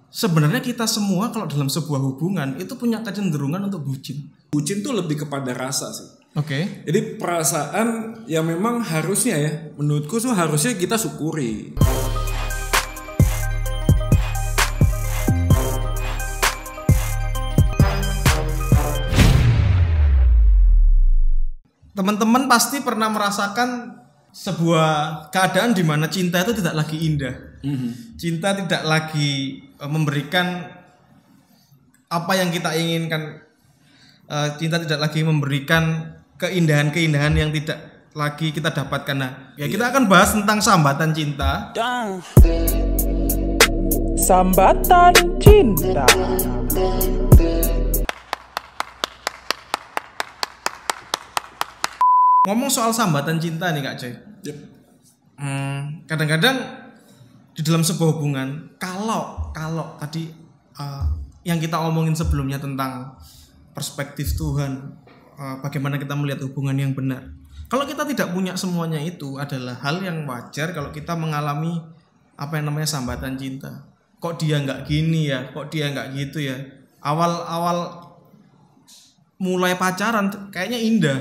sebenarnya kita semua kalau dalam sebuah hubungan itu punya kecenderungan untuk bucin. Bucin tuh lebih kepada rasa sih. Oke. Jadi perasaan yang memang harusnya ya, menurutku tuh harusnya kita syukuri. Teman-teman pasti pernah merasakan sebuah keadaan di mana cinta itu tidak lagi indah. Cinta tidak lagi memberikan apa yang kita inginkan. Cinta tidak lagi memberikan keindahan-keindahan yang tidak lagi kita dapatkan. Nah, kita akan bahas tentang sambatan cinta. Sambatan cinta. Ngomong soal sambatan cinta nih Kak Coy. Yep. Kadang-kadang di dalam sebuah hubungan, kalau tadi yang kita omongin sebelumnya tentang perspektif Tuhan, bagaimana kita melihat hubungan yang benar. Kalau kita tidak punya semuanya, itu adalah hal yang wajar kalau kita mengalami apa yang namanya sambatan cinta. Kok dia nggak gini ya, kok dia nggak gitu ya. Awal mulai pacaran kayaknya indah,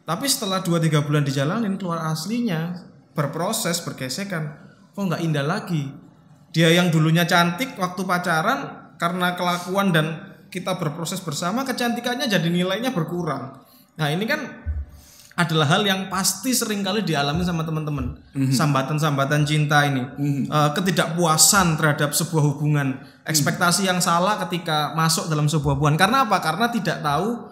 tapi setelah 2-3 bulan dijalanin, keluar aslinya, berproses, bergesekan, kok nggak indah lagi. Dia yang dulunya cantik waktu pacaran, karena kelakuan dan kita berproses bersama, kecantikannya jadi nilainya berkurang. Nah ini kan adalah hal yang pasti seringkali dialami sama teman-teman. Sambatan-sambatan cinta ini, ketidakpuasan terhadap sebuah hubungan, ekspektasi yang salah ketika masuk dalam sebuah hubungan. Karena apa? Karena tidak tahu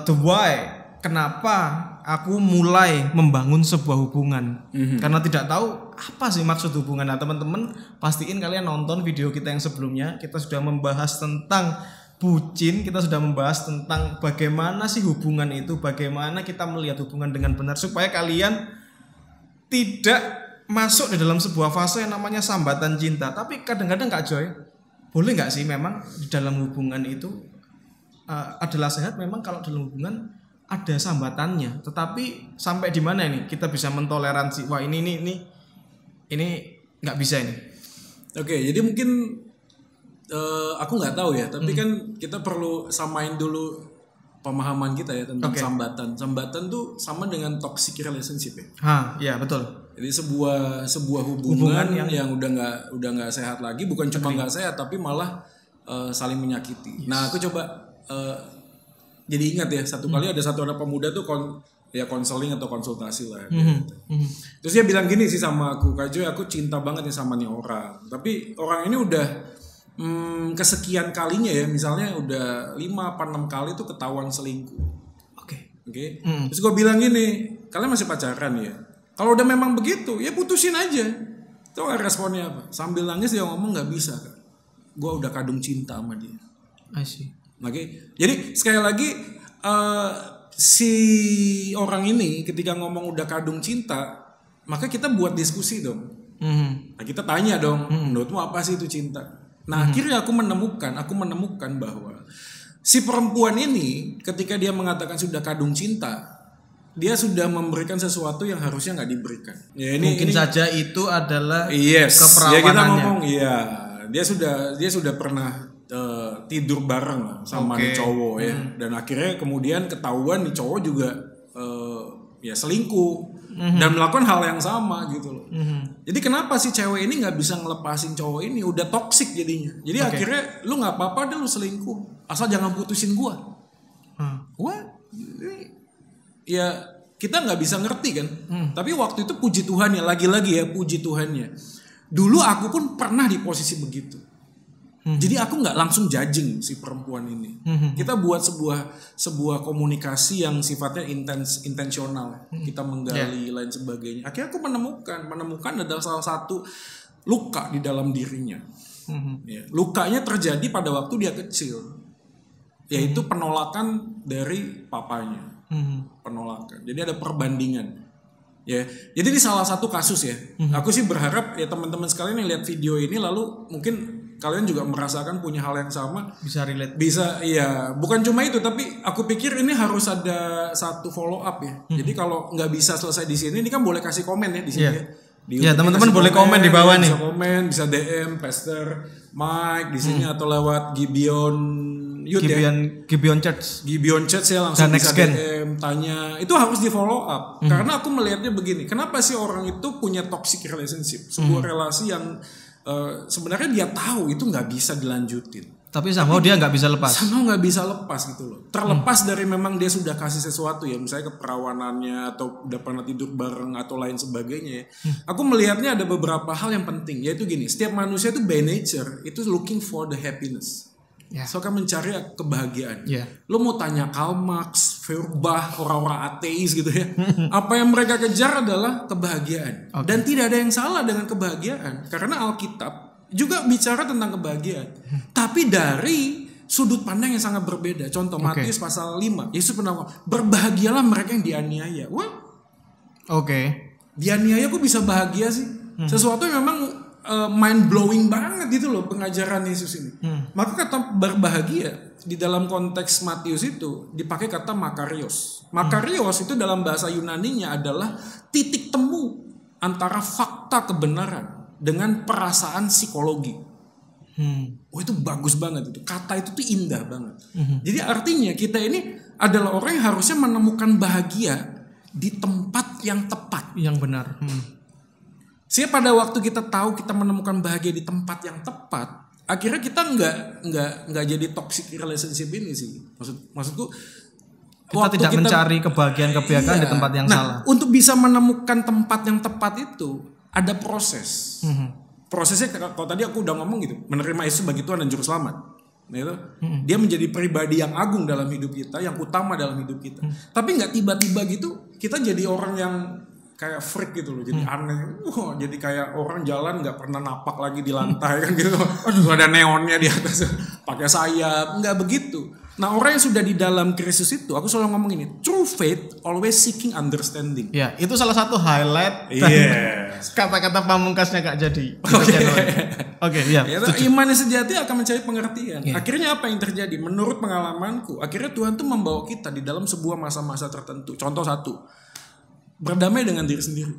the why. Kenapa aku mulai membangun sebuah hubungan? Karena tidak tahu apa sih maksud hubungan. Nah teman-teman, pastiin kalian nonton video kita yang sebelumnya. Kita sudah membahas tentang bucin, kita sudah membahas tentang bagaimana sih hubungan itu, bagaimana kita melihat hubungan dengan benar, supaya kalian tidak masuk di dalam sebuah fase yang namanya sambatan cinta. Tapi kadang-kadang Kak Joy, boleh nggak sih memang di dalam hubungan itu adalah sehat memang kalau dalam hubungan ada sambatannya, tetapi sampai di mana ini kita bisa mentoleransi? Wah ini nggak bisa ini. Oke, jadi mungkin aku nggak tahu ya, tapi kan kita perlu samain dulu pemahaman kita ya tentang sambatan. Sambatan tuh sama dengan toxic relationship ya. Ya betul. Jadi sebuah hubungan yang udah nggak sehat lagi, bukan cuma nggak sehat, tapi malah saling menyakiti. Yes. Nah aku coba jadi ingat ya, satu kali ada satu anak pemuda tuh konseling atau konsultasi lah. Terus dia bilang gini sih sama aku, Kak Joy, aku cinta banget nih sama nih orang, tapi orang ini udah kesekian kalinya ya, misalnya udah 5-6 kali tuh ketahuan selingkuh. Oke. Terus gue bilang gini, kalian masih pacaran ya? Kalau udah memang begitu, ya putusin aja. Tuh responnya apa? Sambil nangis dia ngomong, nggak bisa Kak, gue udah kadung cinta sama dia. I see. Oke. Jadi sekali lagi si orang ini ketika ngomong udah kadung cinta, maka kita buat diskusi dong. Nah, kita tanya dong, menurutmu apa sih itu cinta? Nah, akhirnya aku menemukan bahwa si perempuan ini ketika dia mengatakan sudah kadung cinta, dia sudah memberikan sesuatu yang harusnya nggak diberikan. Ya, mungkin saja itu adalah keperawanannya. Ya kita ngomong, dia sudah pernah tidur bareng sama nih cowok ya, dan akhirnya kemudian ketahuan nih cowok juga selingkuh dan melakukan hal yang sama gitu loh. Jadi kenapa sih cewek ini nggak bisa ngelepasin cowok ini? Udah toksik jadinya. Jadi akhirnya lu nggak apa-apa deh lu selingkuh, asal jangan putusin gua. Ya kita nggak bisa ngerti kan. Tapi waktu itu puji Tuhan ya, lagi-lagi ya puji Tuhannya. Dulu aku pun pernah di posisi begitu. Jadi aku nggak langsung judging si perempuan ini. Kita buat sebuah komunikasi yang sifatnya intensional. Kita menggali lain sebagainya. Akhirnya aku menemukan adalah salah satu luka di dalam dirinya. Ya, lukanya terjadi pada waktu dia kecil, yaitu penolakan dari papanya. Penolakan. Jadi ada perbandingan. Ya, jadi ini salah satu kasus ya. Aku sih berharap ya teman-teman sekalian yang lihat video ini lalu mungkin kalian juga merasakan punya hal yang sama, bisa relate. Bisa, iya. Bukan cuma itu, tapi aku pikir ini harus ada satu follow up ya. Jadi kalau nggak bisa selesai di sini, ini kan boleh kasih komen ya di sini. Ya, teman-teman boleh komen di bawah nih. Bisa komen, bisa DM, Pastor. Mike di sini atau lewat Gibeon Youth Gibeon Church ya, langsung dan bisa Next Gen. DM tanya. Itu harus di follow up. Karena aku melihatnya begini, kenapa sih orang itu punya toxic relationship, sebuah relasi yang sebenarnya dia tahu itu nggak bisa dilanjutin. Tapi somehow dia nggak bisa lepas. Somehow nggak bisa lepas gitu loh. Terlepas dari memang dia sudah kasih sesuatu ya, misalnya keperawanannya atau udah pernah tidur bareng atau lain sebagainya ya. Aku melihatnya ada beberapa hal yang penting, yaitu gini, setiap manusia itu by nature itu looking for the happiness. So kan mencari kebahagiaan. Lo mau tanya Karl Marx, Feuerbach, orang-orang ateis gitu ya. Apa yang mereka kejar adalah kebahagiaan. Dan tidak ada yang salah dengan kebahagiaan. Karena Alkitab juga bicara tentang kebahagiaan. Tapi dari sudut pandang yang sangat berbeda. Contoh Matius pasal 5. Yesus pernah ngomong, berbahagialah mereka yang dianiaya. Wah. Dianiaya kok bisa bahagia sih? Sesuatu yang memang mind blowing banget gitu loh pengajaran Yesus ini. Maka kata berbahagia di dalam konteks Matius itu dipakai kata makarios. Makarios itu dalam bahasa Yunaninya adalah titik temu antara fakta kebenaran dengan perasaan psikologi. Itu bagus banget itu. Kata itu tuh indah banget. Jadi artinya kita ini adalah orang yang harusnya menemukan bahagia di tempat yang tepat, yang benar. Sehingga pada waktu kita tahu kita menemukan bahagia di tempat yang tepat, akhirnya kita nggak jadi toxic relationship ini sih. Maksudku kita tidak mencari kebahagiaan di tempat yang salah. Untuk bisa menemukan tempat yang tepat itu ada proses. Prosesnya kalau tadi aku udah ngomong gitu, menerima Yesus sebagai Tuhan dan Juru Selamat. Gitu. Dia menjadi pribadi yang agung dalam hidup kita, yang utama dalam hidup kita. Tapi nggak tiba-tiba gitu kita jadi orang yang kayak freak gitu loh, jadi aneh. Jadi kayak orang jalan nggak pernah napak lagi di lantai kan gitu. Aduh, ada neonnya di atas, pakai sayap, nggak begitu. Nah, orang yang sudah di dalam Kristus itu, aku selalu ngomong ini, true faith always seeking understanding. Ya, itu salah satu highlight. Kata-kata pamungkasnya Kak Jadi. Iman yang sejati akan mencari pengertian. Akhirnya apa yang terjadi? Menurut pengalamanku, akhirnya Tuhan tuh membawa kita di dalam sebuah masa-masa tertentu. Contoh satu, berdamai dengan diri sendiri.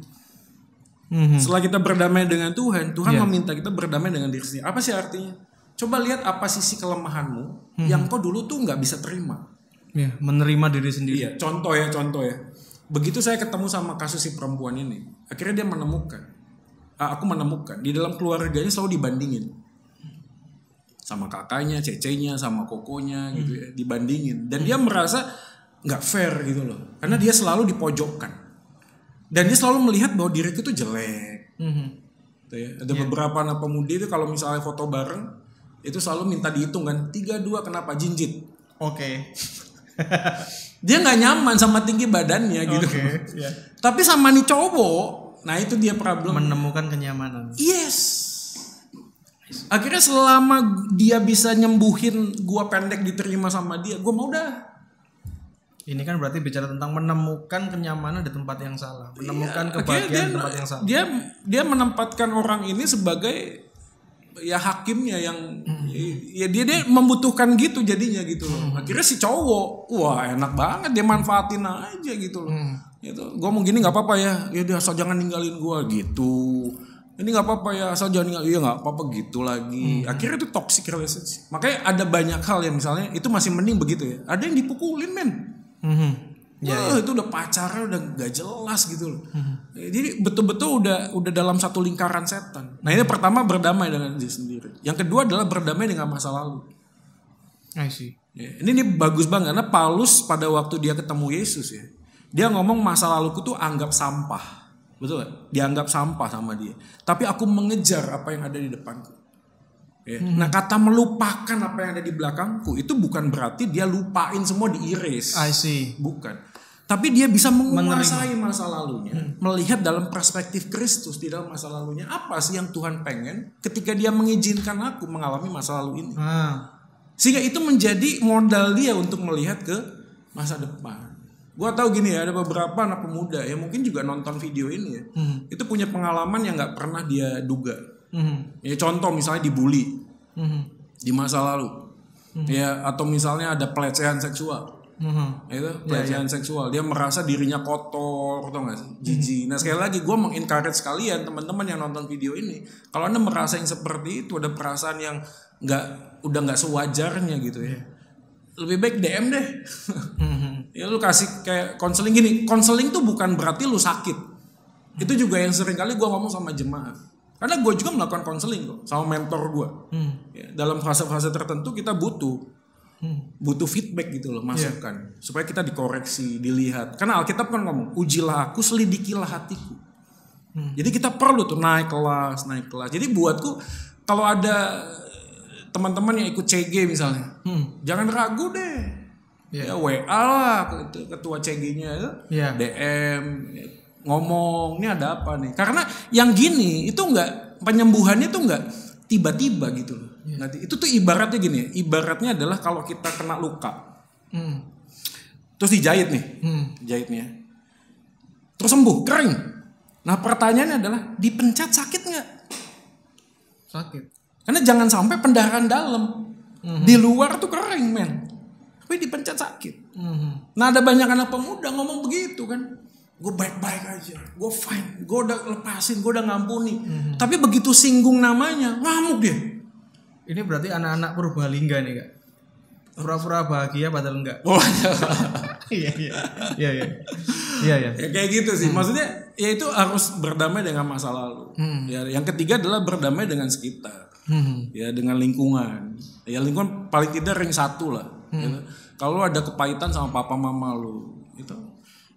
Setelah kita berdamai dengan Tuhan meminta kita berdamai dengan diri sendiri. Apa sih artinya? Coba lihat apa sisi kelemahanmu yang kau dulu tuh nggak bisa terima. Menerima diri sendiri. Iya, contoh ya. Begitu saya ketemu sama kasus si perempuan ini, akhirnya dia aku menemukan di dalam keluarganya selalu dibandingin sama kakaknya, cecenya, sama kokonya gitu ya, dibandingin. Dan dia merasa nggak fair gitu loh, karena dia selalu dipojokkan. Dan dia selalu melihat bahwa diriku tuh jelek. Tuh ya. Ada beberapa anak pemudi itu kalau misalnya foto bareng itu selalu minta dihitung kan, 32 kenapa jinjit. Dia nggak nyaman sama tinggi badannya gitu. Tapi sama nih cowok, nah itu dia problem. Menemukan kenyamanan. Yes. Akhirnya selama dia bisa nyembuhin gua pendek diterima sama dia, gua mau dah. Ini kan berarti bicara tentang menemukan kenyamanan di tempat yang salah, menemukan kebahagiaan di tempat yang salah. Dia menempatkan orang ini sebagai ya hakimnya yang ya dia membutuhkan gitu jadinya gitu loh. Akhirnya si cowok, wah enak banget dia manfaatin aja gitu loh. Gitu. Gue mau gini nggak apa-apa ya, dia asal jangan ninggalin gue gitu. Ini nggak apa-apa ya, asal jangan ninggalin, iya nggak apa-apa gitu lagi. Akhirnya itu toxic relationship. Makanya ada banyak hal yang misalnya itu masih mending begitu ya. Ada yang dipukulin men. Itu udah pacaran udah gak jelas gitu loh. Jadi betul-betul udah dalam satu lingkaran setan. Nah ini pertama berdamai dengan diri sendiri. Yang kedua adalah berdamai dengan masa lalu. I see. Ini bagus banget karena Paulus pada waktu dia ketemu Yesus ya, dia ngomong masa laluku tuh anggap sampah. Betul gak? Dianggap sampah sama dia. Tapi aku mengejar apa yang ada di depanku. Nah kata melupakan apa yang ada di belakangku itu bukan berarti dia lupain semua diiris. I see. Bukan. Tapi dia bisa menguasai masa lalunya, melihat dalam perspektif Kristus di dalam masa lalunya. Apa sih yang Tuhan pengen ketika dia mengizinkan aku mengalami masa lalu ini. Sehingga itu menjadi modal dia untuk melihat ke masa depan. Gua tahu gini ya, ada beberapa anak pemuda yang mungkin juga nonton video ini ya. Itu punya pengalaman yang gak pernah dia duga. Ya contoh misalnya dibully di masa lalu. Ya atau misalnya ada pelecehan seksual. Itu pelecehan seksual. Dia merasa dirinya kotor, tau gak sih? Jijik. Nah sekali lagi gue mengencourage kalian teman-teman yang nonton video ini, kalau Anda merasa yang seperti itu, ada perasaan yang udah nggak sewajarnya gitu ya, lebih baik DM deh. Ya lu kasih kayak konseling gini. Konseling tuh bukan berarti lu sakit. Itu juga yang sering kali gue ngomong sama jemaah. Karena gue juga melakukan konseling kok sama mentor gue. Ya, dalam fase-fase tertentu kita butuh feedback gitu loh, masukan supaya kita dikoreksi, dilihat. Karena Alkitab kan ngomong, ujilah aku, selidikilah hatiku. Jadi kita perlu tuh naik kelas. Jadi buatku kalau ada teman-teman yang ikut CG misalnya, jangan ragu deh. Ya WA lah ketua CG-nya, DM, ngomong, ini ada apa nih? Karena yang gini itu enggak, penyembuhannya tuh enggak tiba-tiba gitu loh. Nanti itu tuh ibaratnya gini ya, ibaratnya adalah kalau kita kena luka, terus dijahit nih, jahitnya, terus sembuh, kering. Nah pertanyaannya adalah dipencet sakit nggak? Sakit. Karena jangan sampai pendarahan dalam, di luar tuh kering men, tapi dipencet sakit. Nah ada banyak anak pemuda ngomong begitu kan, gue baik-baik aja, gue fine, gue udah lepasin, gue udah ngampuni. Tapi begitu singgung namanya, ngamuk dia. Ini berarti anak-anak Purbalingga nih kak, pura-pura bahagia padahal enggak. Oh iya. Ya, kayak gitu sih. Maksudnya ya itu harus berdamai dengan masa lalu. Ya, yang ketiga adalah berdamai dengan sekitar. Ya dengan lingkungan. Ya lingkungan paling tidak ring 1 lah. Gitu. Kalau ada kepahitan sama papa mama lu, itu.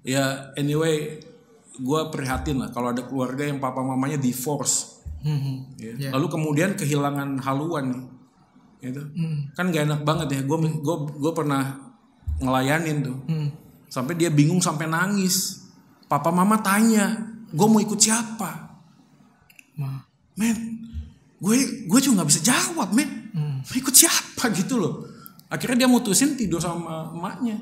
Ya anyway, gue prihatin lah kalau ada keluarga yang papa mamanya divorce. Lalu kemudian kehilangan haluan nih, gitu. Kan gak enak banget ya. Gue pernah ngelayanin tuh, sampai dia bingung sampai nangis. Papa mama tanya, gue mau ikut siapa? Men, gue juga nggak bisa jawab men. Mau ikut siapa gitu loh. Akhirnya dia mutusin tidur sama emaknya,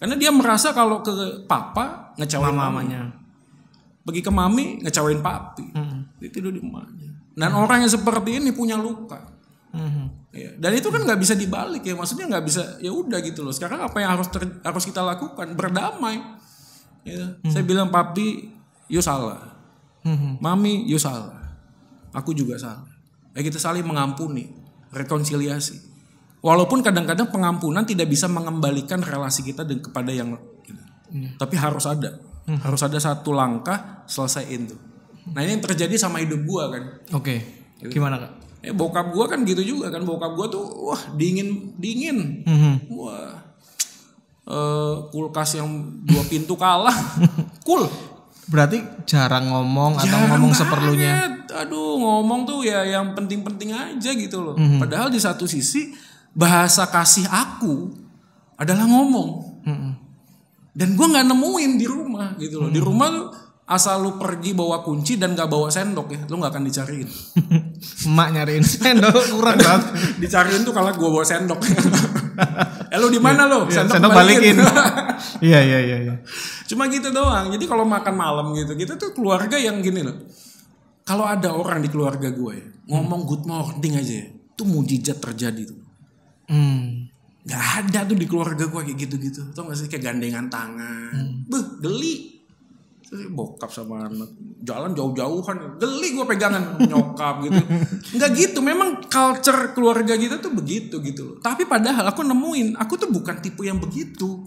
karena dia merasa kalau ke papa ngecewain mamanya. Pergi ke mami ngecewain papi, dia tidur di emaknya. Dan orang yang seperti ini punya luka, ya. Dan itu kan nggak bisa dibalik ya, maksudnya nggak bisa ya udah gitu loh. Sekarang apa yang harus kita lakukan? Berdamai. Ya. Saya bilang papi, you salah, mami you salah, aku juga salah. Ya kita saling mengampuni, rekonsiliasi. Walaupun kadang-kadang pengampunan tidak bisa mengembalikan relasi kita kepada yang, tapi harus ada. Harus ada satu langkah selesaiin tuh. Nah ini yang terjadi sama hidup gua kan. Oke. Gimana kak? Bokap gua kan gitu juga kan. Bokap gua tuh wah dingin. Wah kulkas yang 2 pintu kalah. Cool. Berarti jarang ngomong atau ngomong seperlunya. Aduh ngomong tuh ya yang penting-penting aja gitu loh. Padahal di satu sisi bahasa kasih aku adalah ngomong. Dan gue nggak nemuin di rumah gitu loh. Di rumah tuh asal lu pergi bawa kunci dan nggak bawa sendok ya, lu nggak akan dicariin. Emak nyariin sendok kurang banget. Dicariin tuh kalau gue bawa sendok. Lu di mana lo? Sendok balikin. Iya. Cuma gitu doang. Jadi kalau makan malam gitu, kita tuh keluarga yang gini loh. Kalau ada orang di keluarga gue ya, ngomong good morning aja, ya, tuh mujizat terjadi tuh. Gak ada tuh di keluarga gue kayak gitu-gitu. Tau gak sih kayak gandengan tangan. Geli. Bokap sama anak jalan jauh-jauhan. Geli gue pegangan nyokap gitu. Gak gitu. Memang culture keluarga kita tuh begitu gitu loh. Tapi padahal aku nemuin, aku tuh bukan tipe yang begitu.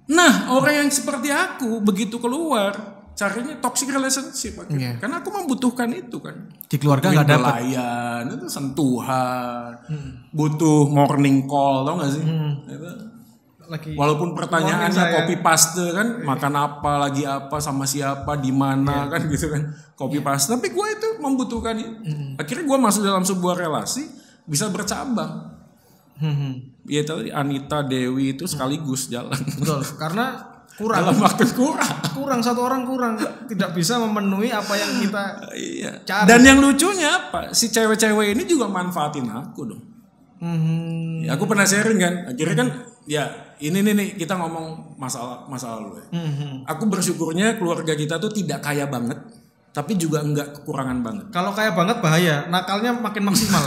Nah orang yang seperti aku begitu keluar, carinya toxic relationship akhirnya. Karena aku membutuhkan itu kan. Di keluarga gak dapat pelayan, itu sentuhan, butuh morning call, tau gak sih? Walaupun pertanyaannya copy paste kan, makan apa, lagi apa, sama siapa, di mana kan gitu kan, copy paste. Tapi gue itu membutuhkan itu. Akhirnya gue masuk dalam sebuah relasi bisa bercabang. Ya tadi Anita, Dewi itu sekaligus jalan. Betul, karena kurang dalam waktu kurang satu orang kurang, tidak bisa memenuhi apa yang kita cari. Dan yang lucunya apa, si cewek-cewek ini juga manfaatin aku dong. Ya, aku pernah sharing kan, akhirnya kan ya ini nih kita ngomong masalah lalu ya. Aku bersyukurnya keluarga kita tuh tidak kaya banget, tapi juga enggak kekurangan banget. Kalau kaya banget bahaya, nakalnya makin maksimal.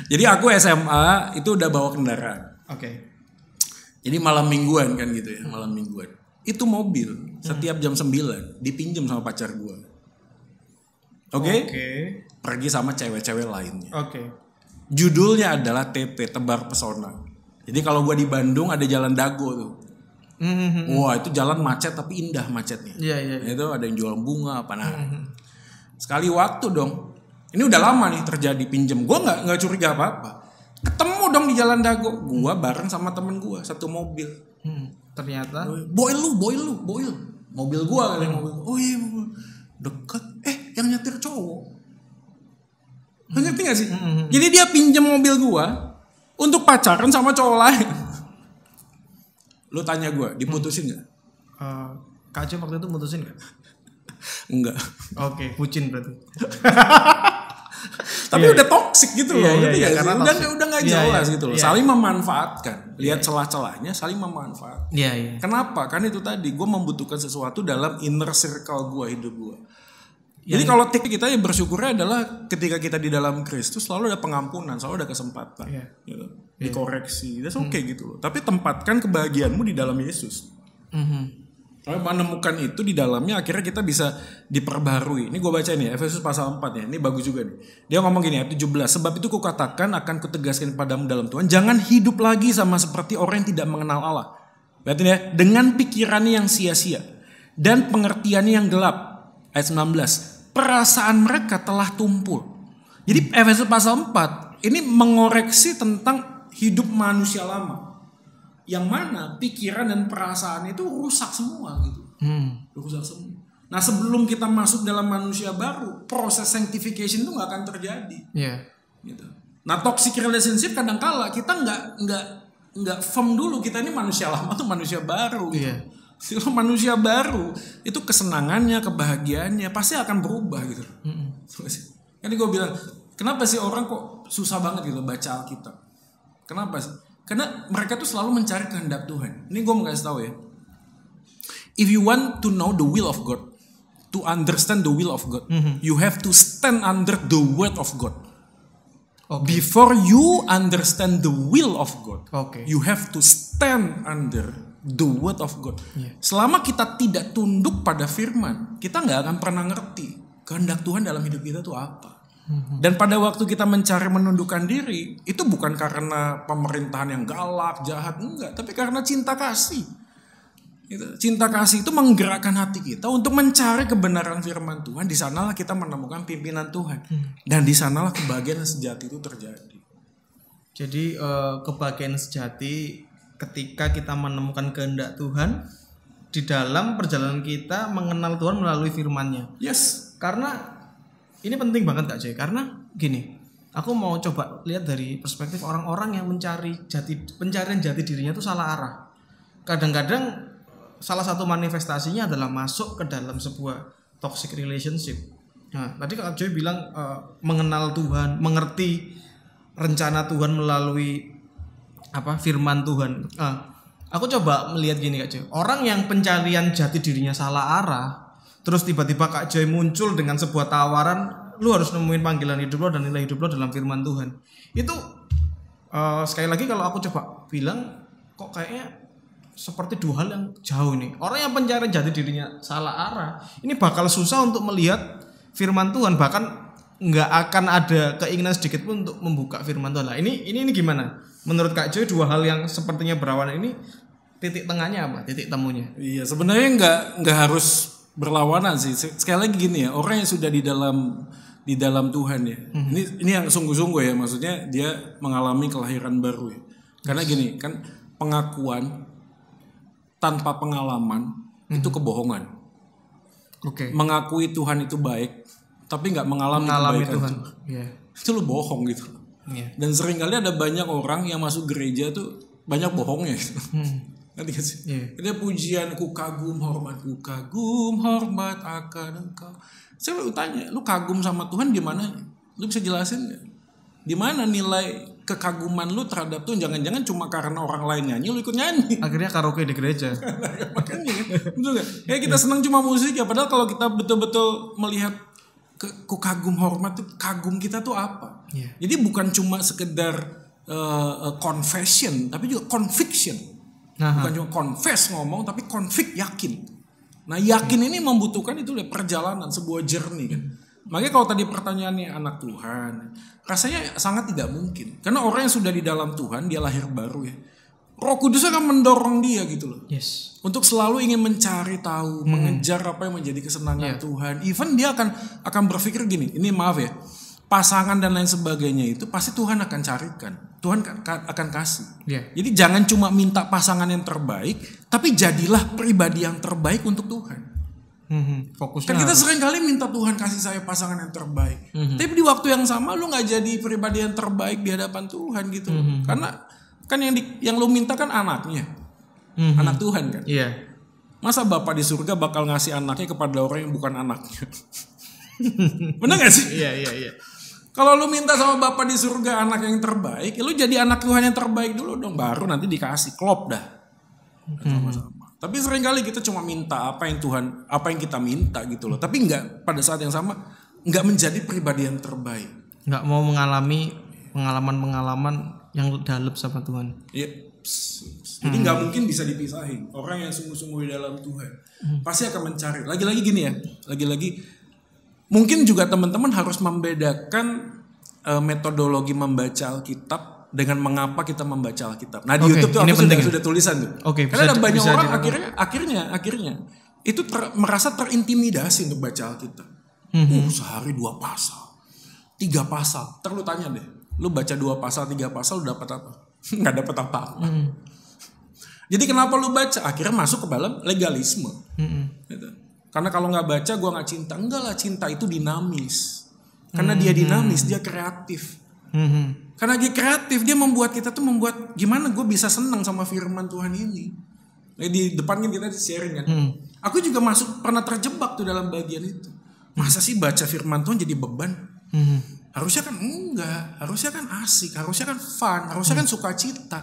Jadi aku SMA itu udah bawa kendaraan. Oke. Jadi malam mingguan kan gitu ya, malam mingguan. Itu mobil setiap jam 9 dipinjam sama pacar gue. Oke? Pergi sama cewek-cewek lainnya. Judulnya adalah TP, Tebar Pesona. Jadi kalau gue di Bandung ada Jalan Dago tuh. Wah, itu jalan macet tapi indah macetnya. Itu ada yang jual bunga apa nah. Sekali waktu dong. Ini udah lama nih terjadi pinjem. Gue nggak curiga apa-apa. Ketemu dong di Jalan Dago. Gue bareng sama temen gue satu mobil. Ternyata boil lu. Mobil gue kali mobil. Oh iya, deket. Yang nyetir cowok. Ngerti gak sih? Jadi dia pinjem mobil gue untuk pacaran sama cowok lain. Lu tanya gue, diputusin gak? Kak Jo waktu itu mutusin gak? Enggak. Bucin berarti. Tapi udah toksik gitu loh. Karena udah gak jelas gitu loh. Saling memanfaatkan. Lihat celah-celahnya, saling memanfaatkan. Kenapa? Kan itu tadi, gue membutuhkan sesuatu dalam inner circle gue, hidup gue. Jadi kalau kita yang bersyukurnya adalah ketika kita di dalam Kristus selalu ada pengampunan, selalu ada kesempatan, gitu. Dikoreksi, that's okay gitu loh. Tapi tempatkan kebahagiaanmu di dalam Yesus. Kalau menemukan itu di dalamnya, akhirnya kita bisa diperbarui. Ini gue baca nih, Efesus pasal 4 ya. Ini bagus juga nih. Dia ngomong gini ayat 17. Sebab itu kukatakan akan kutegaskan padamu dalam Tuhan, jangan hidup lagi sama seperti orang yang tidak mengenal Allah. Berarti ya, dengan pikirannya yang sia-sia dan pengertiannya yang gelap. Ayat 19. Perasaan mereka telah tumpul. Jadi Efesus pasal 4 ini mengoreksi tentang hidup manusia lama. Yang mana pikiran dan perasaan itu rusak semua gitu. Rusak semua. Nah sebelum kita masuk dalam manusia baru, proses sanctification itu gak akan terjadi. Gitu. Nah toxic relationship kadang-kala kita nggak firm dulu, kita ini manusia lama tuh manusia baru gitu. Kalau manusia baru itu kesenangannya, kebahagiaannya pasti akan berubah gitu. Kan gue bilang, kenapa sih orang kok susah banget gitu baca Alkitab? Kenapa sih? Karena mereka tuh selalu mencari kehendak Tuhan. Ini gue mau kasih tahu ya. If you want to know the will of God, to understand the will of God, you have to stand under the word of God. Before you understand the will of God, you have to stand under the word of God. Selama kita tidak tunduk pada firman, kita nggak akan pernah ngerti kehendak Tuhan dalam hidup kita itu apa. Dan pada waktu kita mencari menundukkan diri, itu bukan karena pemerintahan yang galak, jahat, enggak, tapi karena cinta kasih. Cinta kasih itu menggerakkan hati kita untuk mencari kebenaran firman Tuhan. Di sanalah kita menemukan pimpinan Tuhan, dan di sanalah kebahagiaan sejati itu terjadi. Jadi kebahagiaan sejati ketika kita menemukan kehendak Tuhan di dalam perjalanan kita mengenal Tuhan melalui firman-Nya. Karena ini penting banget Kak Joy, karena gini, aku mau coba lihat dari perspektif orang-orang yang pencarian jati dirinya itu salah arah. Kadang-kadang salah satu manifestasinya adalah masuk ke dalam sebuah toxic relationship. Nah, tadi Kak Joy bilang mengenal Tuhan, mengerti rencana Tuhan melalui firman Tuhan. Aku coba melihat gini Kak Joy, orang yang pencarian jati dirinya salah arah, terus tiba-tiba Kak Joy muncul dengan sebuah tawaran, lu harus nemuin panggilan hidup lo dan nilai hidup lo dalam firman Tuhan. Itu sekali lagi kalau aku coba bilang, kok kayaknya seperti dua hal yang jauh nih. Orang yang pencarian jati dirinya salah arah, ini bakal susah untuk melihat firman Tuhan, bahkan nggak akan ada keinginan sedikit pun untuk membuka firman Tuhan. Nah, ini gimana? Menurut Kak Joy, dua hal yang sepertinya berlawanan ini, titik tengahnya apa? Titik temunya? Iya, sebenarnya nggak harus berlawanan sih. Sekali lagi gini ya, orang yang sudah di dalam Tuhan ya. Ini yang sungguh-sungguh ya, maksudnya dia mengalami kelahiran baru ya. Karena gini, kan pengakuan tanpa pengalaman itu kebohongan. Mengakui Tuhan itu baik, tapi nggak mengalami kebaikan Tuhan. Itu lu bohong gitu. Dan seringkali ada banyak orang yang masuk gereja tuh banyak bohongnya gitu. Nanti kan sih. Ada pujian ku kagum hormat akan engkau. Saya mau tanya, lu kagum sama Tuhan di mana? Lu bisa jelasin nggak? Di mana nilai kekaguman lu terhadap Tuhan? Jangan-jangan cuma karena orang lain nyanyi lu ikut nyanyi. Akhirnya karaoke di gereja. Makanya betul gak? Kayak kita senang cuma musik ya, padahal kalau kita betul-betul melihat ku kagum hormat tuh, kagum kita tuh apa? Jadi bukan cuma sekedar confession, tapi juga conviction. Bukan cuma confess ngomong, tapi convict yakin. Nah yakin ini membutuhkan itu perjalanan, sebuah journey kan. Makanya kalau tadi pertanyaannya anak Tuhan, rasanya sangat tidak mungkin. Karena orang yang sudah di dalam Tuhan, dia lahir baru ya. Roh Kudus akan mendorong dia gitu loh. Yes. Untuk selalu ingin mencari tahu, mengejar apa yang menjadi kesenangan Tuhan. Even dia akan berpikir gini, ini maaf ya, pasangan dan lain sebagainya itu pasti Tuhan akan carikan. Tuhan akan kasih. Jadi jangan cuma minta pasangan yang terbaik, tapi jadilah pribadi yang terbaik untuk Tuhan. Fokusnya Kan kita sering kali minta Tuhan kasih saya pasangan yang terbaik. Tapi di waktu yang sama lu gak jadi pribadi yang terbaik di hadapan Tuhan gitu. Karena kan yang lu minta kan anaknya. Anak Tuhan kan. Iya. Masa Bapak di surga bakal ngasih anaknya kepada orang yang bukan anaknya? Bener gak sih? Iya. Kalau lu minta sama Bapak di surga anak yang terbaik, ya lu jadi anak Tuhan yang terbaik dulu dong, baru nanti dikasih. Klop dah. Sama-sama. Tapi seringkali kita cuma minta apa yang kita minta gitu loh. Tapi enggak, pada saat yang sama enggak menjadi pribadi yang terbaik. Enggak mau mengalami pengalaman-pengalaman yang dalam sama Tuhan. Iya. Jadi enggak mungkin bisa dipisahin. Orang yang sungguh-sungguh di dalam Tuhan pasti akan mencari. Lagi-lagi gini ya. Lagi-lagi mungkin juga teman-teman harus membedakan metodologi membaca Alkitab dengan mengapa kita membaca Alkitab. Nah di YouTube tuh aku sudah tulisan tuh. Karena ada banyak orang akhirnya itu merasa terintimidasi untuk baca Alkitab. Sehari 2 pasal, 3 pasal. Ntar lu tanya deh, lu baca 2 pasal, 3 pasal lu dapat apa? Nggak dapat apa-apa. Jadi kenapa lu baca? Akhirnya masuk ke dalam legalisme. Gitu. Karena kalau nggak baca gue nggak cinta. Enggak lah, cinta itu dinamis. Karena dia dinamis, dia kreatif. Karena dia kreatif, dia membuat kita tuh gimana gue bisa senang sama firman Tuhan ini. Di depan kan kita sharing kan. Aku juga pernah terjebak tuh dalam bagian itu. Masa sih baca firman Tuhan jadi beban? Harusnya kan enggak, harusnya kan asik, harusnya kan fun, harusnya kan sukacita.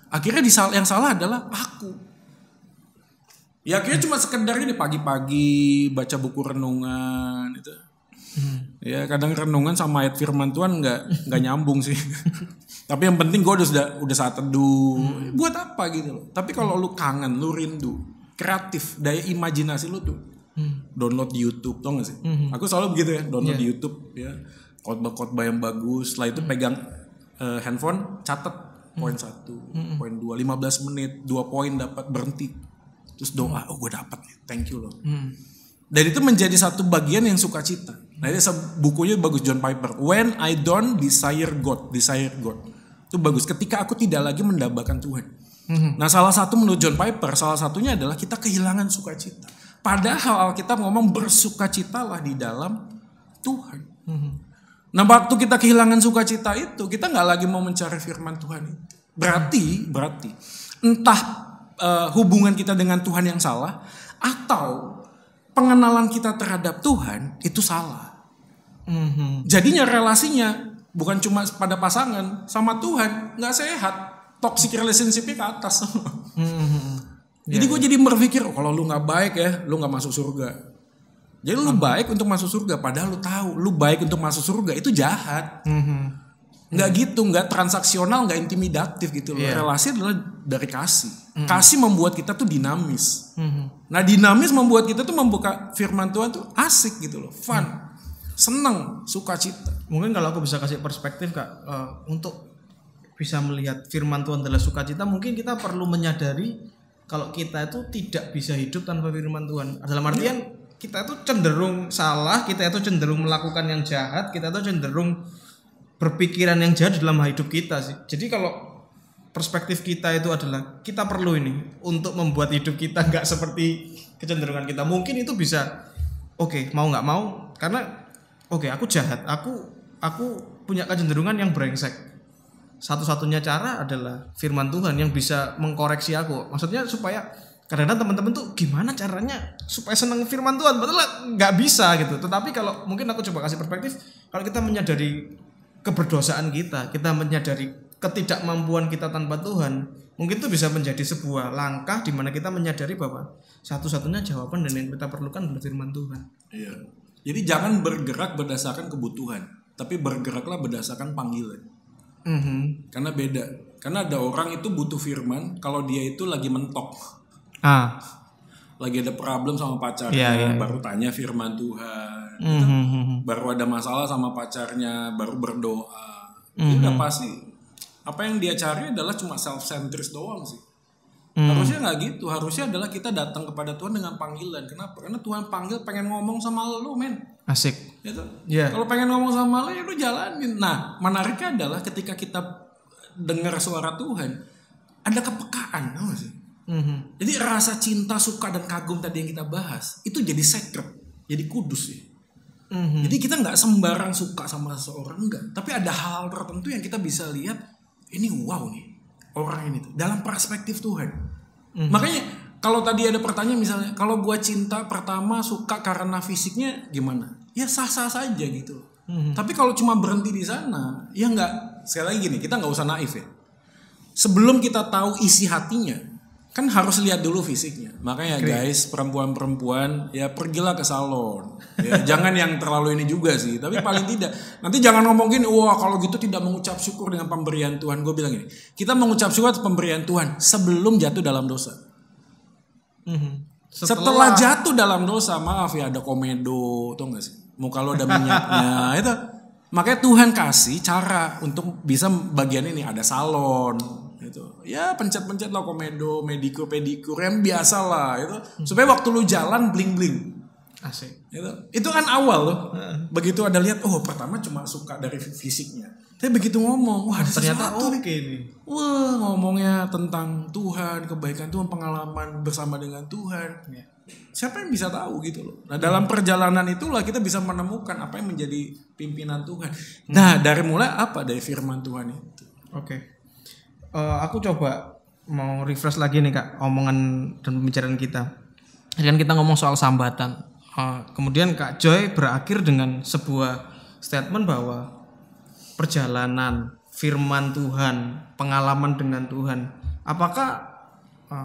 Akhirnya yang salah adalah aku. Ya akhirnya cuma sekedar ini pagi-pagi baca buku renungan itu. Ya kadang renungan sama ayat firman Tuhan nggak nyambung sih. Tapi yang penting gue udah saat teduh. Buat apa gitu loh. Tapi kalau lu kangen, lu rindu, kreatif, daya imajinasi lu tuh download di YouTube, tau gak sih? Aku selalu begitu ya, download di YouTube ya, khotbah-khotbah yang bagus. Setelah itu pegang handphone, catat poin 1, poin 2, 15 menit, 2 poin dapat, berhenti. Terus doa, gue dapat nih, thank you loh. Dan itu menjadi satu bagian yang sukacita. Nah ini bukunya bagus, John Piper. When I don't desire God. Itu bagus. Ketika aku tidak lagi mendambakan Tuhan. Nah salah satu menurut John Piper, salah satunya adalah kita kehilangan sukacita. Padahal Alkitab ngomong bersukacitalah di dalam Tuhan. Nah waktu kita kehilangan sukacita itu, kita gak lagi mau mencari firman Tuhan itu. Berarti entah hubungan kita dengan Tuhan yang salah, atau pengenalan kita terhadap Tuhan itu salah. Jadinya relasinya bukan cuma pada pasangan, sama Tuhan nggak sehat, toxic relationship-nya ke atas. Jadi gue jadi berpikir, kalau lu nggak baik ya, lu nggak masuk surga. Jadi lu baik untuk masuk surga, padahal lu tahu lu baik untuk masuk surga itu jahat. Nggak gitu, nggak transaksional, nggak intimidatif gitu loh. Relasi adalah dari kasih. Kasih membuat kita tuh dinamis. Nah dinamis membuat kita tuh membuka firman Tuhan tuh asik gitu loh, fun, seneng, sukacita. Mungkin kalau aku bisa kasih perspektif Kak, untuk bisa melihat firman Tuhan adalah sukacita, mungkin kita perlu menyadari kalau kita itu tidak bisa hidup tanpa firman Tuhan. Dalam artian kita itu cenderung salah, kita itu cenderung melakukan yang jahat, kita itu cenderung berpikiran yang jahat dalam hidup kita sih. Jadi kalau perspektif kita itu adalah kita perlu ini untuk membuat hidup kita nggak seperti kecenderungan kita. Mungkin itu bisa mau nggak mau karena aku jahat, aku punya kecenderungan yang brengsek. Satu-satunya cara adalah firman Tuhan yang bisa mengkoreksi aku. Maksudnya supaya kadang-kadang teman-teman tuh gimana caranya supaya senang firman Tuhan, betul nggak bisa gitu. Tetapi kalau mungkin aku coba kasih perspektif, kalau kita menyadari keberdosaan kita menyadari ketidakmampuan kita tanpa Tuhan, mungkin itu bisa menjadi sebuah langkah di mana kita menyadari bahwa satu-satunya jawaban dan yang kita perlukan adalah firman Tuhan. Iya. Jadi jangan bergerak berdasarkan kebutuhan, tapi bergeraklah berdasarkan panggilan. Karena beda. Karena ada orang itu butuh firman kalau dia itu lagi mentok. Lagi ada problem sama pacarnya, baru tanya firman Tuhan. Baru ada masalah sama pacarnya, baru berdoa. Itu udah pasti. Apa yang dia cari adalah cuma self-centered doang sih. Harusnya nggak gitu. Harusnya adalah kita datang kepada Tuhan dengan panggilan. Kenapa? Karena Tuhan panggil pengen ngomong sama lu, men. Asik. Gitu. Yeah. Kalau pengen ngomong sama lu, ya lu jalanin. Nah, menariknya adalah ketika kita dengar suara Tuhan, ada kepekaan, tau gak sih? Jadi rasa cinta, suka dan kagum tadi yang kita bahas itu jadi sacred, jadi kudus ya. Jadi kita nggak sembarang suka sama seseorang, enggak. Tapi ada hal tertentu yang kita bisa lihat, ini wow nih orang ini tuh dalam perspektif Tuhan. Makanya kalau tadi ada pertanyaan misalnya, kalau gua cinta pertama suka karena fisiknya gimana? Ya sah-sah saja gitu. Tapi kalau cuma berhenti di sana, ya nggak. Sekali lagi gini, kita nggak usah naif ya. Sebelum kita tahu isi hatinya, kan harus lihat dulu fisiknya. Makanya guys, perempuan-perempuan ya pergilah ke salon. Ya, jangan yang terlalu ini juga sih. Tapi paling tidak, nanti jangan ngomongin, wah kalau gitu tidak mengucap syukur dengan pemberian Tuhan. Gue bilang gini, kita mengucap syukur atas pemberian Tuhan sebelum jatuh dalam dosa. Setelah jatuh dalam dosa, maaf ya ada komedo, tau gak sih? Muka lo ada minyaknya, itu. Makanya Tuhan kasih cara untuk bisa bagian ini, ada salon gitu. Ya pencet-pencet lah komedo, medikur, pedikur yang biasa lah itu. Supaya waktu lu jalan bling-bling. Asik. Itu kan awal loh. Begitu ada lihat, oh pertama cuma suka dari fisiknya. Tapi begitu ngomong, wah ternyata oke nih. Wah ngomongnya tentang Tuhan, kebaikan Tuhan, pengalaman bersama dengan Tuhan. Ya. Siapa yang bisa tahu gitu loh. Nah dalam perjalanan itulah kita bisa menemukan apa yang menjadi pimpinan Tuhan. Nah dari mulai apa? Dari firman Tuhan itu. Oke. Aku coba mau refresh lagi nih Kak, omongan dan pembicaraan kita. Jadi kan kita ngomong soal sambatan. Kemudian Kak Joy berakhir dengan sebuah statement bahwa perjalanan, firman Tuhan, pengalaman dengan Tuhan. Apakah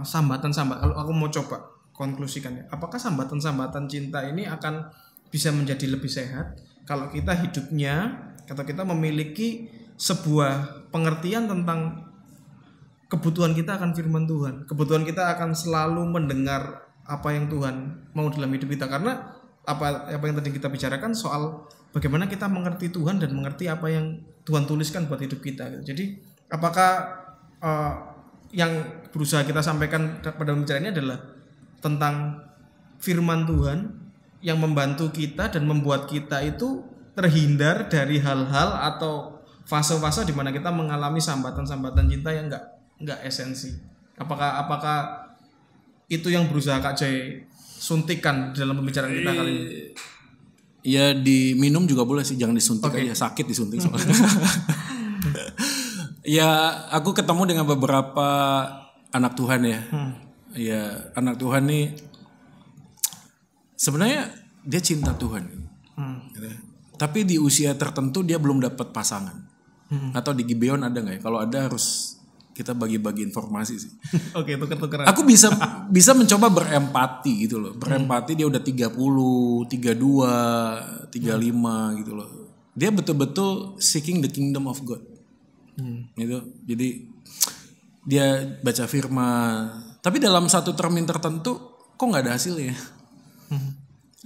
sambatan-sambatan, kalau aku mau coba konklusikannya, apakah sambatan-sambatan cinta ini akan bisa menjadi lebih sehat kalau kita hidupnya, atau kita memiliki sebuah pengertian tentang kebutuhan kita akan firman Tuhan, kebutuhan kita akan selalu mendengar apa yang Tuhan mau dalam hidup kita. Karena apa yang tadi kita bicarakan soal bagaimana kita mengerti Tuhan dan mengerti apa yang Tuhan tuliskan buat hidup kita. Jadi apakah yang berusaha kita sampaikan pada pembicaraan ini adalah tentang firman Tuhan yang membantu kita dan membuat kita itu terhindar dari hal-hal atau fase-fase di mana kita mengalami sambatan-sambatan cinta yang enggak esensi. Apakah itu yang berusaha Kak Joy suntikan dalam pembicaraan kita kali ini? Ya diminum juga boleh sih, jangan disuntik aja, sakit disuntik soalnya. Ya aku ketemu dengan beberapa anak Tuhan ya. Ya anak Tuhan nih sebenarnya dia cinta Tuhan. Gitu. Tapi di usia tertentu dia belum dapat pasangan. Atau di Gibeon ada nggak ya? Kalau ada harus kita bagi-bagi informasi sih. Oke, tuker-tukeran. Aku bisa mencoba berempati gitu loh. Berempati dia udah 30, 32, 35 gitu loh. Dia betul-betul seeking the kingdom of God. Gitu. Jadi dia baca firman. Tapi dalam satu termin tertentu kok nggak ada hasilnya.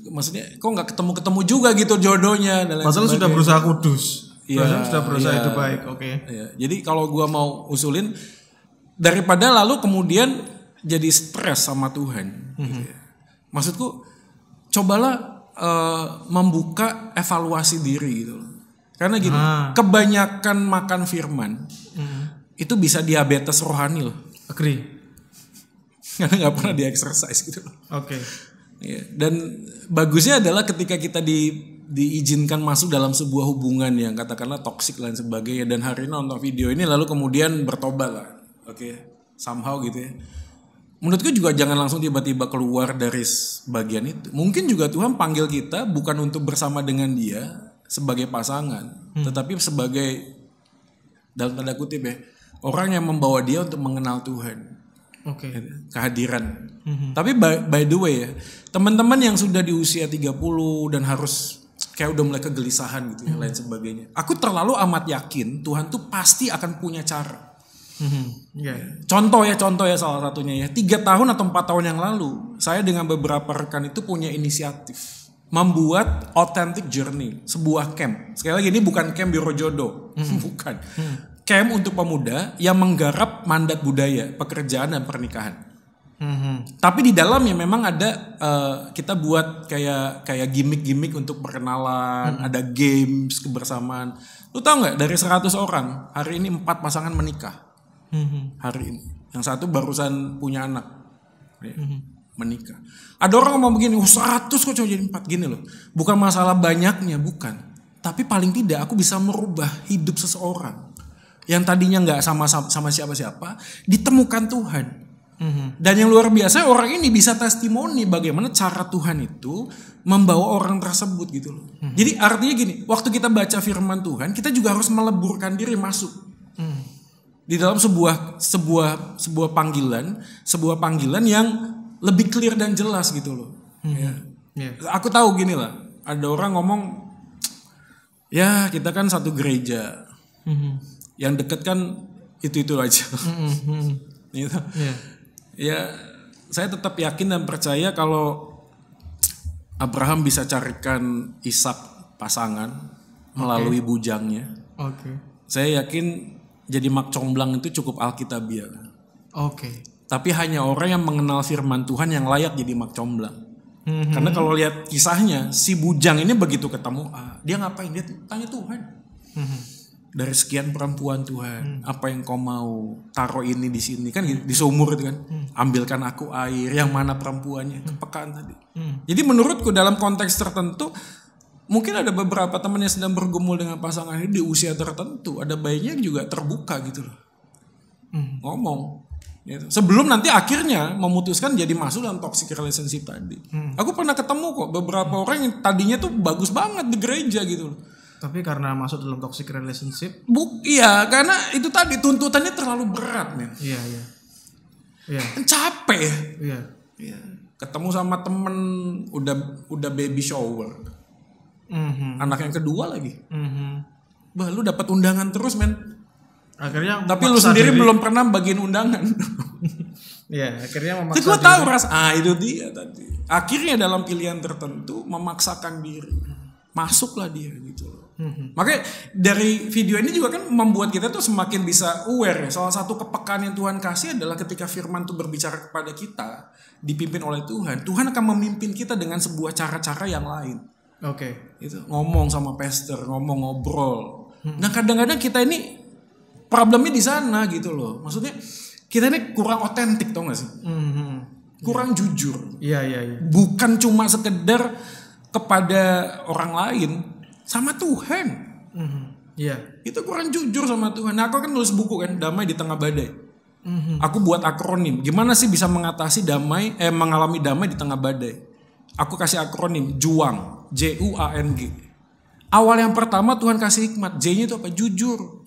Maksudnya kok nggak ketemu juga gitu jodohnya. Padahal sudah berusaha kudus. Iya, sudah berusaha hidup baik, oke. Iya. Jadi kalau gua mau usulin, daripada lalu kemudian jadi stres sama Tuhan. Gitu ya. Maksudku, cobalah membuka evaluasi diri gitu. Karena gini, kebanyakan makan firman itu bisa diabetes rohani loh. Agree. Karena nggak pernah di exercise gitu loh. Oke. Ya, dan bagusnya adalah ketika kita diizinkan masuk dalam sebuah hubungan yang katakanlah toksik dan sebagainya, dan hari ini nonton video ini lalu kemudian bertobat lah, somehow gitu ya. Menurutku juga jangan langsung tiba-tiba keluar dari bagian itu. Mungkin juga Tuhan panggil kita bukan untuk bersama dengan dia sebagai pasangan, tetapi sebagai dalam tanda kutip ya, orang yang membawa dia untuk mengenal Tuhan. Kehadiran. Tapi by the way ya, teman-teman yang sudah di usia 30 dan harus kayak udah mulai kegelisahan gitu ya, lain sebagainya. Aku terlalu amat yakin Tuhan tuh pasti akan punya cara. Contoh ya salah satunya ya. 3 tahun atau 4 tahun yang lalu, saya dengan beberapa rekan itu punya inisiatif membuat authentic journey, sebuah camp. Sekali lagi ini bukan camp Biro Jodoh, bukan. Camp untuk pemuda yang menggarap mandat budaya, pekerjaan dan pernikahan. Tapi di dalamnya memang ada kita buat kayak gimmick-gimmick untuk perkenalan, ada games kebersamaan. Lu tahu nggak dari 100 orang hari ini 4 pasangan menikah. Hari ini yang satu barusan punya anak menikah. Ada orang ngomong begini, 100 kok cuma jadi 4 gini loh. Bukan masalah banyaknya, bukan. Tapi paling tidak aku bisa merubah hidup seseorang yang tadinya nggak sama siapa-siapa, ditemukan Tuhan. Dan yang luar biasa orang ini bisa testimoni bagaimana cara Tuhan itu membawa orang tersebut gitu loh. Jadi artinya gini, waktu kita baca firman Tuhan, kita juga harus meleburkan diri masuk di dalam sebuah panggilan yang lebih clear dan jelas gitu loh. Aku tahu gini lah, ada orang ngomong, ya kita kan satu gereja, yang deket kan itu aja. Gitu. Ya saya tetap yakin dan percaya kalau Abraham bisa carikan Ishak pasangan melalui bujangnya. Saya yakin jadi mak comblang itu cukup alkitabiah. Tapi hanya orang yang mengenal firman Tuhan yang layak jadi mak comblang. Karena kalau lihat kisahnya, si bujang ini begitu ketemu dia ngapain? Dia tanya Tuhan. Dari sekian perempuan Tuhan, apa yang kau mau? Taruh ini di sini kan di sumur itu kan. Ambilkan aku air, yang mana perempuannya? Kepekaan tadi. Jadi menurutku dalam konteks tertentu, mungkin ada beberapa teman yang sedang bergumul dengan pasangan ini di usia tertentu, ada baiknya juga terbuka gitu loh. Ngomong. Gitu. Sebelum nanti akhirnya memutuskan jadi masuk dalam toxic relationship tadi. Aku pernah ketemu kok beberapa orang yang tadinya tuh bagus banget di gereja gitu loh. Tapi karena masuk dalam toxic relationship? Iya, karena itu tadi tuntutannya terlalu berat, men. Iya. Kan capek ya. Iya. Ketemu sama temen udah baby shower. Anak yang kedua lagi. Bah, lu dapat undangan terus, men. Akhirnya tapi lu sendiri belum pernah bagiin undangan. Iya, akhirnya memaksa. Gue tahu itu dia tadi. Akhirnya dalam pilihan tertentu memaksakan diri. Masuklah dia gitu loh. Makanya dari video ini juga kan membuat kita tuh semakin bisa aware ya. Salah satu kepekaan yang Tuhan kasih adalah ketika firman tuh berbicara kepada kita, dipimpin oleh Tuhan, Tuhan akan memimpin kita dengan sebuah cara-cara yang lain. Itu ngomong sama pastor, ngobrol. Nah kadang-kadang kita ini problemnya di sana gitu loh. Maksudnya kita ini kurang otentik, tau gak sih? Kurang jujur. Iya. Bukan cuma sekedar kepada orang lain, sama Tuhan. Itu kurang jujur sama Tuhan. Nah, aku kan nulis buku kan, Damai di Tengah Badai. Aku buat akronim. Gimana sih bisa mengatasi mengalami damai di tengah badai? Aku kasih akronim JUANG, JUANG. Awal yang pertama Tuhan kasih hikmat, J-nya itu apa? Jujur.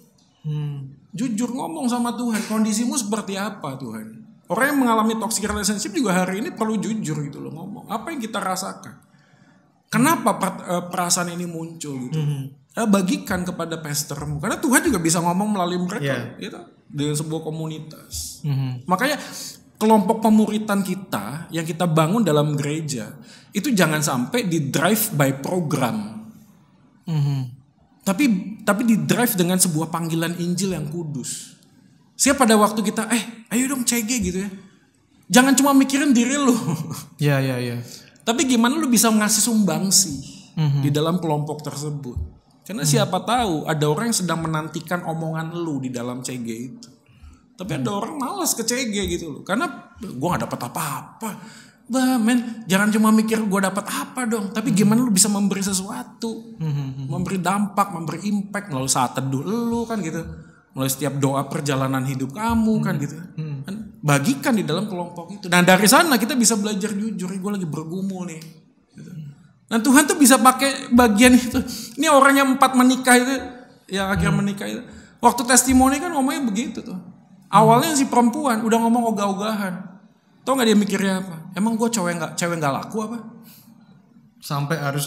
Jujur ngomong sama Tuhan, kondisimu seperti apa Tuhan? Orang yang mengalami toxic relationship juga hari ini perlu jujur gitu loh, ngomong apa yang kita rasakan. Kenapa perasaan ini muncul gitu? Bagikan kepada pastormu, karena Tuhan juga bisa ngomong melalui mereka, gitu, dengan sebuah komunitas. Makanya kelompok pemuritan kita yang kita bangun dalam gereja itu jangan sampai di drive by program. Tapi di drive dengan sebuah panggilan Injil yang kudus. Siapa pada waktu kita ayo dong CG gitu ya. Jangan cuma mikirin diri lu. Iya. Tapi gimana lu bisa ngasih sumbangsi di dalam kelompok tersebut. Karena siapa tahu ada orang yang sedang menantikan omongan lu di dalam CG itu. Tapi ada orang malas ke CG gitu loh. Karena gue gak dapat apa-apa. Bah men, jangan cuma mikir gue dapat apa dong. Tapi gimana lu bisa memberi sesuatu. Memberi dampak, memberi impact. Melalui saat teduh lu kan gitu. Melalui setiap doa perjalanan hidup kamu kan gitu. Bagikan di dalam kelompok itu. Dan dari sana kita bisa belajar jujur. Gue lagi bergumul nih. Gitu. Dan Tuhan tuh bisa pakai bagian itu. Ini orang yang 4 menikah itu. Yang akhirnya menikah itu. Waktu testimoni kan ngomongnya begitu tuh. Awalnya si perempuan udah ngomong ogah-ogahan. Tau gak dia mikirnya apa? Emang gue cewek gak laku apa? Sampai harus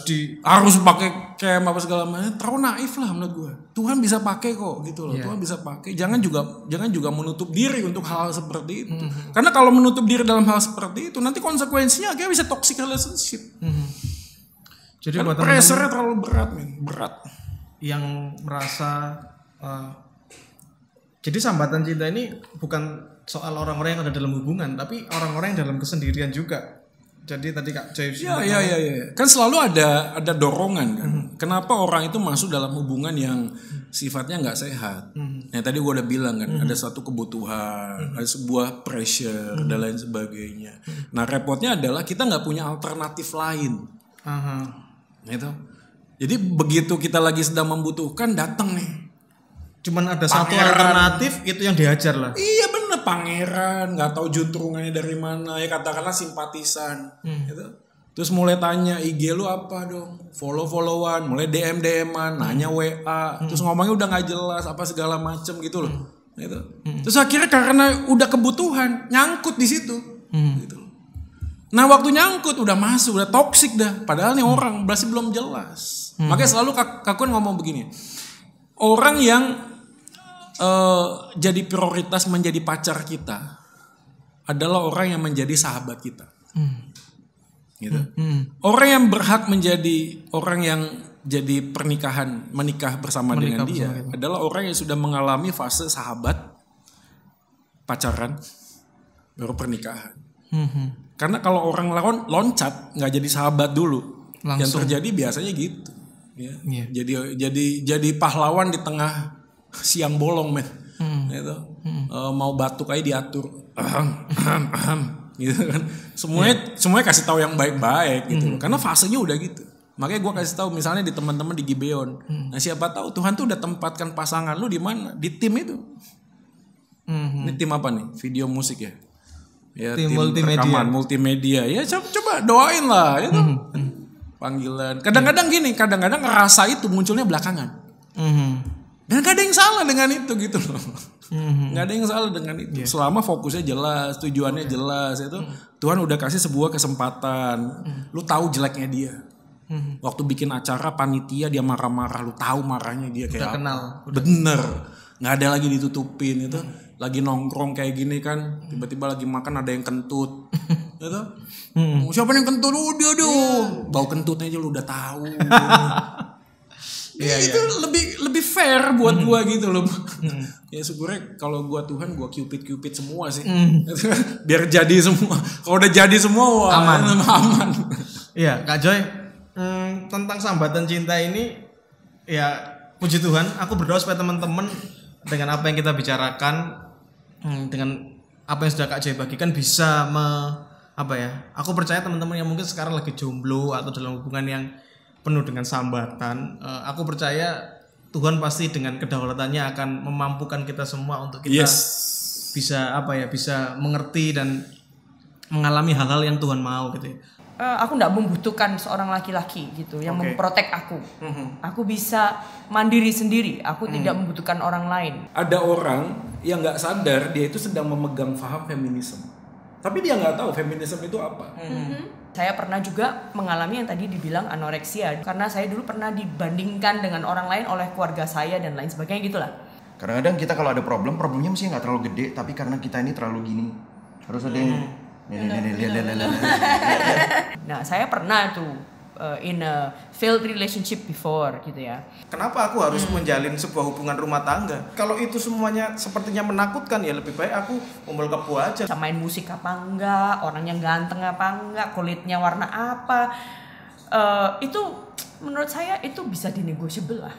pakai camp apa segala macam, terlalu naif lah menurut gue. Tuhan bisa pakai kok gitu loh. Tuhan bisa pakai. Jangan juga menutup diri untuk hal seperti itu. Karena kalau menutup diri dalam hal seperti itu, nanti konsekuensinya akhirnya bisa toxic relationship. Jadi karena buat pressure-nya terlalu berat. Yang merasa jadi sambatan cinta ini bukan soal orang-orang yang ada dalam hubungan, tapi orang-orang yang dalam kesendirian juga. Jadi tadi Kak Joy ya. Kan selalu ada dorongan kan. Kenapa orang itu masuk dalam hubungan yang sifatnya nggak sehat? Yang tadi gue udah bilang kan, ada satu kebutuhan, ada sebuah pressure dan lain sebagainya. Nah repotnya adalah kita nggak punya alternatif lain. Gitu. Jadi begitu kita lagi sedang membutuhkan, datang nih. Cuman ada satu alternatif, itu yang dihajar lah. Iya bener, pangeran, nggak tahu juntrungannya dari mana, ya katakanlah simpatisan, gitu. Terus mulai tanya IG lu apa dong, follow-followan, mulai DM-an, nanya WA, terus ngomongnya udah nggak jelas apa segala macem gitu loh, gitu. Terus akhirnya karena udah kebutuhan, nyangkut di situ, gitu. Nah waktu nyangkut udah masuk, udah toksik dah, padahal nih orang masih belum jelas. Makanya selalu kakun ngomong begini, orang yang jadi prioritas menjadi pacar kita adalah orang yang menjadi sahabat kita, gitu. Orang yang berhak menjadi orang yang jadi menikah bersama dengan dia adalah orang yang sudah mengalami fase sahabat, pacaran, baru pernikahan. Karena kalau orang loncat nggak jadi sahabat dulu, langsung. Yang terjadi biasanya gitu. Ya. Jadi pahlawan di tengah siang bolong men, gitu. Mau batuk aja diatur, gitu kan. Semuanya kasih tahu yang baik-baik gitu. Karena fasenya udah gitu. Makanya gue kasih tahu misalnya di teman-teman di Gibeon. Nah siapa tahu Tuhan tuh udah tempatkan pasangan lu di mana? Di tim itu. Ini tim apa nih? Video musik ya? Ya tim multimedia. Ya coba doain lah, itu. Panggilan. Kadang-kadang ngerasa itu munculnya belakangan. Dan gak ada yang salah dengan itu gitu loh. Gak ada yang salah dengan itu. Selama fokusnya jelas, tujuannya jelas itu. Tuhan udah kasih sebuah kesempatan. Lu tahu jeleknya dia. Waktu bikin acara panitia dia marah-marah, lu tahu marahnya dia kayak apa. Kenal. Bener. Gak ada lagi ditutupin itu. Lagi nongkrong kayak gini kan, tiba-tiba lagi makan ada yang kentut. Gitu. Siapa yang kentut? Dia. Bau kentutnya aja lu udah tahu. Itu lebih fair buat gua gitu loh. Ya syukurnya kalau gua Tuhan gua cupid semua sih. Biar jadi semua. Kalau udah jadi semua aman. Iya, Kak Joy. Tentang sambatan cinta ini ya puji Tuhan, aku berdoa supaya teman-teman dengan apa yang kita bicarakan, dengan apa yang sudah Kak Joy bagikan bisa aku percaya teman-teman yang mungkin sekarang lagi jomblo atau dalam hubungan yang penuh dengan sambatan, aku percaya Tuhan pasti dengan kedaulatannya akan memampukan kita semua untuk kita bisa mengerti dan mengalami hal-hal yang Tuhan mau gitu ya. Aku nggak membutuhkan seorang laki-laki gitu yang memprotek aku. Aku bisa mandiri sendiri. Aku tidak membutuhkan orang lain. Ada orang yang nggak sadar dia itu sedang memegang paham feminisme, tapi dia nggak tahu feminisme itu apa. Saya pernah juga mengalami yang tadi dibilang anoreksia karena saya dulu pernah dibandingkan dengan orang lain oleh keluarga saya dan lain sebagainya gitulah. Kadang-kadang kita kalau ada problemnya mesti nggak terlalu gede, tapi karena kita ini terlalu gini harus ada yang Nah, saya pernah tuh in a failed relationship before gitu ya. Kenapa aku harus menjalin sebuah hubungan rumah tangga? Kalau itu semuanya sepertinya menakutkan, ya lebih baik aku ngumpul kebo aja. Main musik apa enggak, orangnya ganteng apa enggak, kulitnya warna apa, itu menurut saya itu bisa dinegotiable lah.